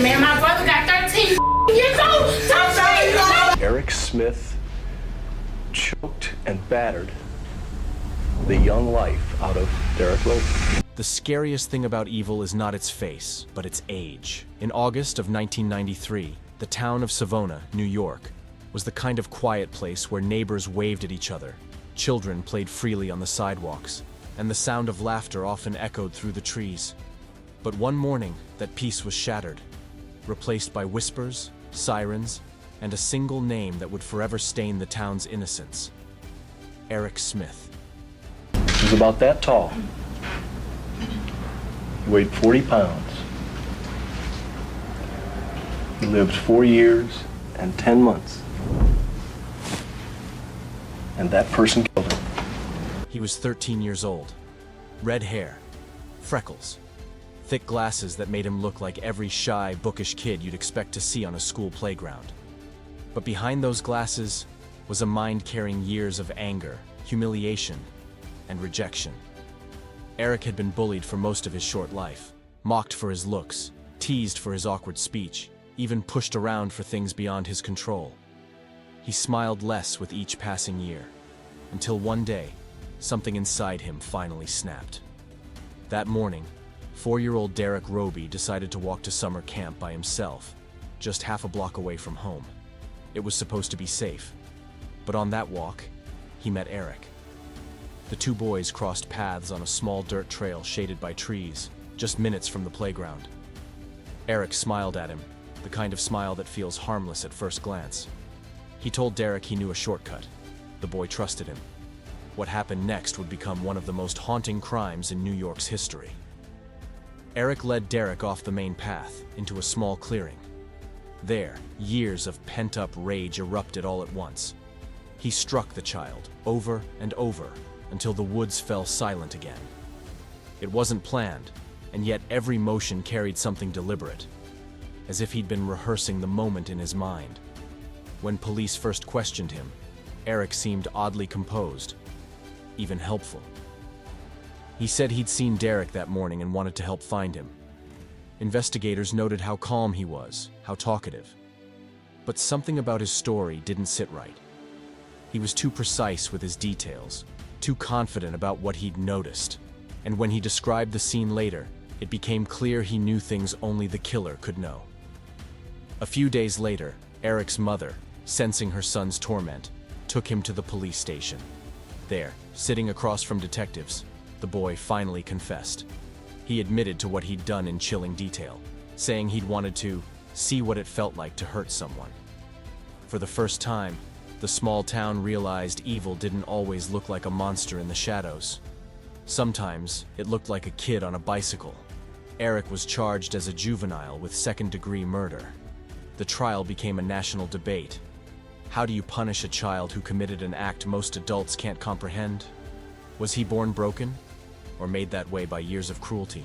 Man, my brother got 13 years old. Eric Smith choked and battered the young life out of Derek Roby. The scariest thing about evil is not its face, but its age. In August of 1993, the town of Savona, New York, was the kind of quiet place where neighbors waved at each other, children played freely on the sidewalks, and the sound of laughter often echoed through the trees. But one morning, that peace was shattered, replaced by whispers, sirens, and a single name that would forever stain the town's innocence: Eric Smith. He was about that tall. He weighed 40 pounds. He lived 4 years and 10 months. And that person killed him. He was 13 years old. Red hair, freckles, thick glasses that made him look like every shy, bookish kid you'd expect to see on a school playground. But behind those glasses was a mind carrying years of anger, humiliation, and rejection. Eric had been bullied for most of his short life, mocked for his looks, teased for his awkward speech, even pushed around for things beyond his control. He smiled less with each passing year, until one day, something inside him finally snapped. That morning, 4-year-old Derek Roby decided to walk to summer camp by himself, just half a block away from home. It was supposed to be safe, but on that walk, he met Eric. The two boys crossed paths on a small dirt trail shaded by trees, just minutes from the playground. Eric smiled at him, the kind of smile that feels harmless at first glance. He told Derek he knew a shortcut. The boy trusted him. What happened next would become one of the most haunting crimes in New York's history. Eric led Derek off the main path, into a small clearing. There, years of pent-up rage erupted all at once. He struck the child, over and over, until the woods fell silent again. It wasn't planned, and yet every motion carried something deliberate, as if he'd been rehearsing the moment in his mind. When police first questioned him, Eric seemed oddly composed, even helpful. He said he'd seen Derek that morning and wanted to help find him. Investigators noted how calm he was, how talkative. But something about his story didn't sit right. He was too precise with his details, too confident about what he'd noticed. And when he described the scene later, it became clear he knew things only the killer could know. A few days later, Eric's mother, sensing her son's torment, took him to the police station. There, sitting across from detectives, the boy finally confessed. He admitted to what he'd done in chilling detail, saying he'd wanted to see what it felt like to hurt someone. For the first time, the small town realized evil didn't always look like a monster in the shadows. Sometimes, it looked like a kid on a bicycle. Eric was charged as a juvenile with second-degree murder. The trial became a national debate. How do you punish a child who committed an act most adults can't comprehend? Was he born broken, or made that way by years of cruelty?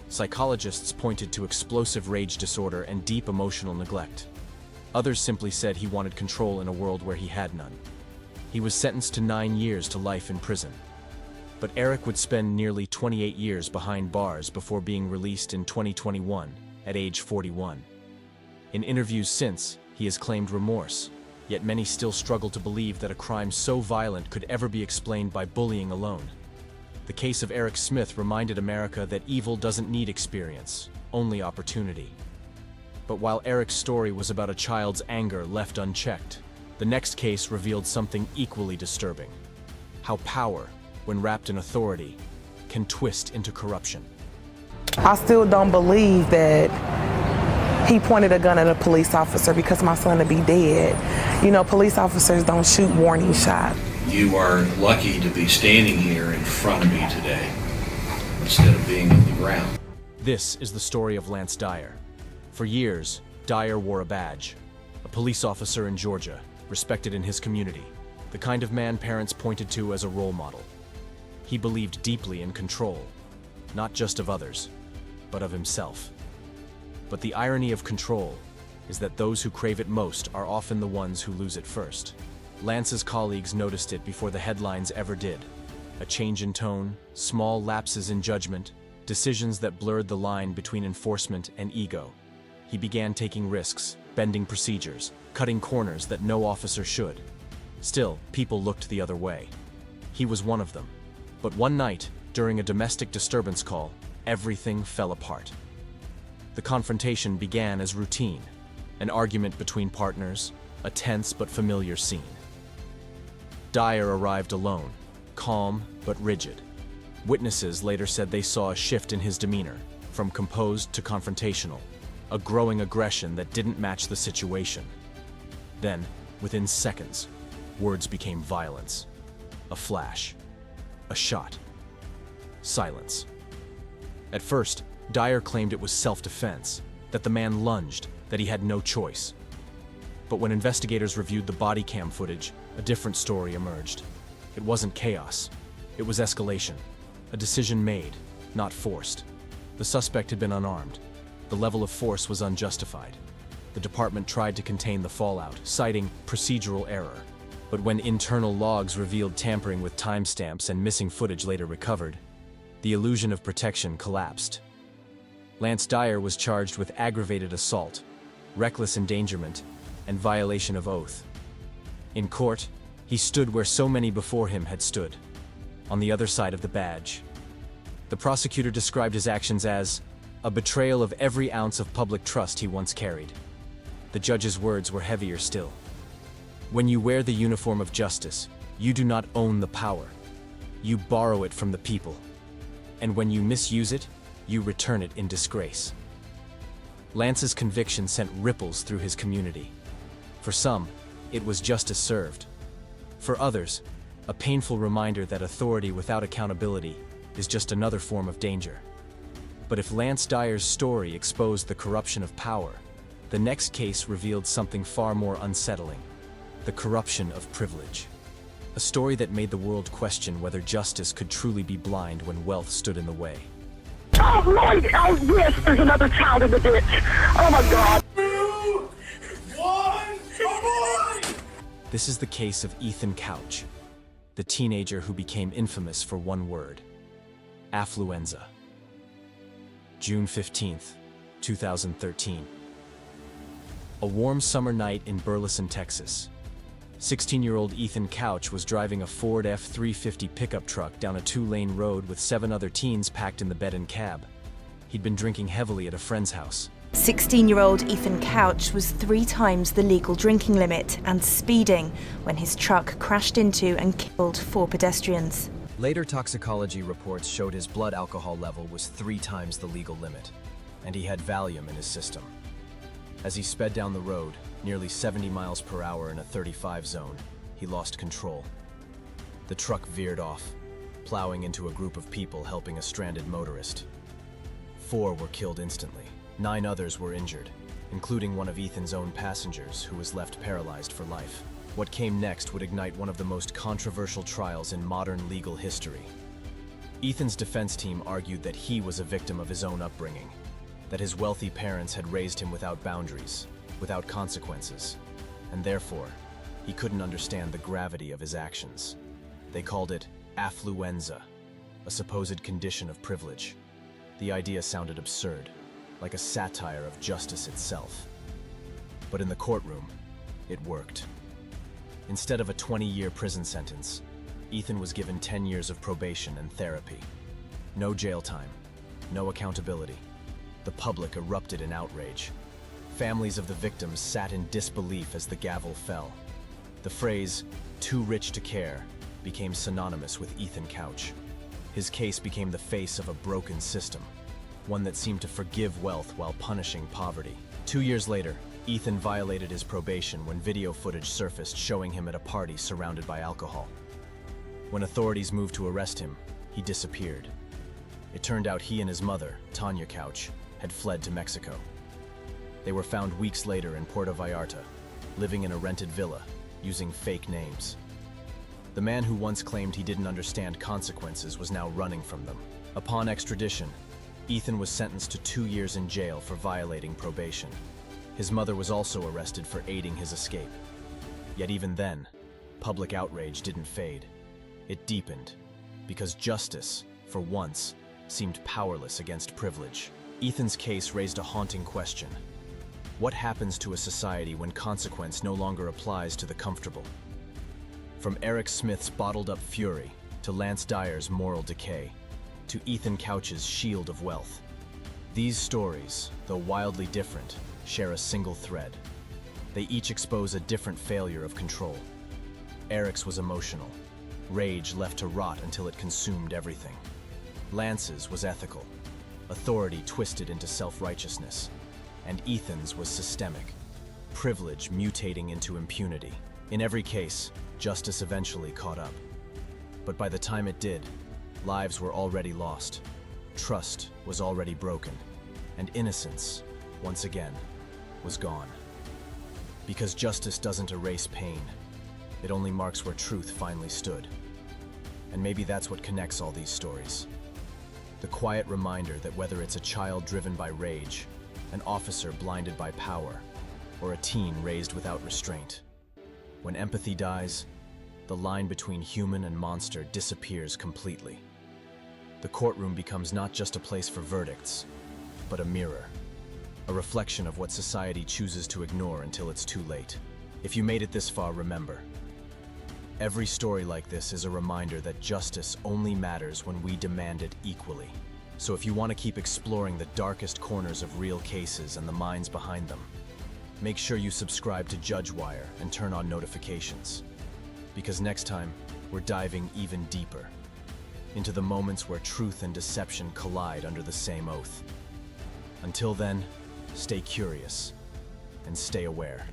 Psychologists pointed to explosive rage disorder and deep emotional neglect. Others simply said he wanted control in a world where he had none. He was sentenced to 9 years to life in prison. But Eric would spend nearly 28 years behind bars before being released in 2021, at age 41. In interviews since, he has claimed remorse, yet many still struggle to believe that a crime so violent could ever be explained by bullying alone. The case of Eric Smith reminded America that evil doesn't need experience, only opportunity. But while Eric's story was about a child's anger left unchecked, the next case revealed something equally disturbing: how power, when wrapped in authority, can twist into corruption. I still don't believe that he pointed a gun at a police officer because my son would be dead. You know, police officers don't shoot warning shots. You are lucky to be standing here in front of me today, instead of being on the ground. This is the story of Lance Dyer. For years, Dyer wore a badge, a police officer in Georgia, respected in his community, the kind of man parents pointed to as a role model. He believed deeply in control, not just of others, but of himself. But the irony of control is that those who crave it most are often the ones who lose it first. Lance's colleagues noticed it before the headlines ever did. A change in tone, small lapses in judgment, decisions that blurred the line between enforcement and ego. he began taking risks, bending procedures, cutting corners that no officer should. Still, people looked the other way. He was one of them. But one night, during a domestic disturbance call, everything fell apart. The confrontation began as routine, an argument between partners, a tense but familiar scene. Dyer arrived alone, calm but rigid. Witnesses later said they saw a shift in his demeanor, from composed to confrontational, a growing aggression that didn't match the situation. Then, within seconds, words became violence. A flash. A shot. Silence. At first, Dyer claimed it was self-defense, that the man lunged, that he had no choice. But when investigators reviewed the body cam footage, a different story emerged. It wasn't chaos. It was escalation. A decision made, not forced. The suspect had been unarmed. The level of force was unjustified. The department tried to contain the fallout, citing procedural error. But when internal logs revealed tampering with timestamps and missing footage later recovered, the illusion of protection collapsed. Lance Dyer was charged with aggravated assault, reckless endangerment, and violation of oath. In court, he stood where so many before him had stood, on the other side of the badge. The prosecutor described his actions as a betrayal of every ounce of public trust he once carried. The judge's words were heavier still. When you wear the uniform of justice, you do not own the power. You borrow it from the people. And when you misuse it, you return it in disgrace. Lance's conviction sent ripples through his community. For some, it was justice served. For others, a painful reminder that authority without accountability is just another form of danger. But if Lance Dyer's story exposed the corruption of power, the next case revealed something far more unsettling: the corruption of privilege. A story that made the world question whether justice could truly be blind when wealth stood in the way. Oh, Lord, oh, yes, there's another child in the ditch. Oh, my God. 2, 1, come on! This is the case of Ethan Couch, the teenager who became infamous for one word: affluenza. June 15th, 2013. A warm summer night in Burleson, Texas. 16-year-old Ethan Couch was driving a Ford F-350 pickup truck down a 2-lane road with 7 other teens packed in the bed and cab. He'd been drinking heavily at a friend's house. 16-year-old Ethan Couch was 3 times the legal drinking limit and speeding when his truck crashed into and killed 4 pedestrians. Later toxicology reports showed his blood alcohol level was 3 times the legal limit, and he had Valium in his system. As he sped down the road, nearly 70 miles per hour in a 35 zone, he lost control. The truck veered off, plowing into a group of people helping a stranded motorist. 4 were killed instantly. 9 others were injured, including one of Ethan's own passengers, who was left paralyzed for life. What came next would ignite one of the most controversial trials in modern legal history. Ethan's defense team argued that he was a victim of his own upbringing, that his wealthy parents had raised him without boundaries, without consequences, and therefore, he couldn't understand the gravity of his actions. They called it affluenza, a supposed condition of privilege. The idea sounded absurd, like a satire of justice itself. But in the courtroom, it worked. Instead of a 20-year prison sentence, Ethan was given 10 years of probation and therapy. No jail time, no accountability. The public erupted in outrage. Families of the victims sat in disbelief as the gavel fell. The phrase, "too rich to care," became synonymous with Ethan Couch. His case became the face of a broken system, one that seemed to forgive wealth while punishing poverty. 2 years later, Ethan violated his probation when video footage surfaced showing him at a party surrounded by alcohol. When authorities moved to arrest him, he disappeared. It turned out he and his mother, Tanya Couch, had fled to Mexico. They were found weeks later in Puerto Vallarta, living in a rented villa, using fake names. The man who once claimed he didn't understand consequences was now running from them. Upon extradition, Ethan was sentenced to 2 years in jail for violating probation. His mother was also arrested for aiding his escape. Yet even then, public outrage didn't fade. It deepened, because justice, for once, seemed powerless against privilege. Ethan's case raised a haunting question. What happens to a society when consequence no longer applies to the comfortable? From Eric Smith's bottled-up fury, to Lance Dyer's moral decay, to Ethan Couch's shield of wealth. These stories, though wildly different, share a single thread. They each expose a different failure of control. Eric's was emotional. Rage left to rot until it consumed everything. Lance's was ethical. Authority twisted into self-righteousness. And Ethan's was systemic. Privilege mutating into impunity. In every case, justice eventually caught up. But by the time it did, lives were already lost. Trust was already broken. And innocence, once again, was gone. Because justice doesn't erase pain. It only marks where truth finally stood. And maybe that's what connects all these stories. The quiet reminder that whether it's a child driven by rage, an officer blinded by power, or a teen raised without restraint, when empathy dies, the line between human and monster disappears completely. The courtroom becomes not just a place for verdicts, but a mirror. A reflection of what society chooses to ignore until it's too late. If you made it this far, remember, every story like this is a reminder that justice only matters when we demand it equally. So if you want to keep exploring the darkest corners of real cases and the minds behind them, make sure you subscribe to Judge Wire and turn on notifications. Because next time, we're diving even deeper into the moments where truth and deception collide under the same oath. Until then, stay curious and stay aware.